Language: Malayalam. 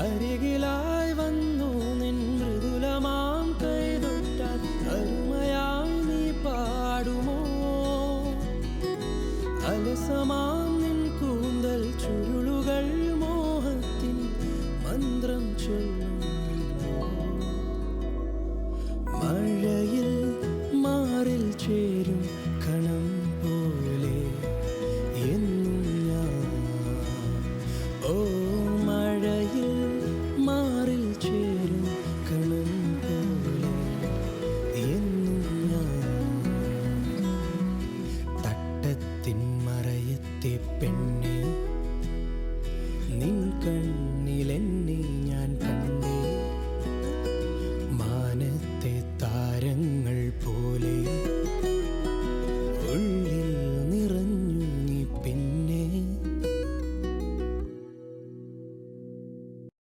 അരികിലായി വന്നു നിൻ മൃദുലമാം കൈതൊട്ടാൽ അരുമയായി നീ പാടുമോ? അലസമാം നിൻ കൂന്തൽ ചുരുളുകൾ മോഹത്തിൻ മന്ത്രം ചൊല്ലുന്നു. മഴയിൽ മാറിൽ ചേരും കണം പോലെ എന്നും ഞാൻ. ഓ മഴയിൽ മാറിൽ ചേരും കണം പോലെ എന്നും ഞാൻ. തട്ടത്തിൻ മറയത്തെ പെൺ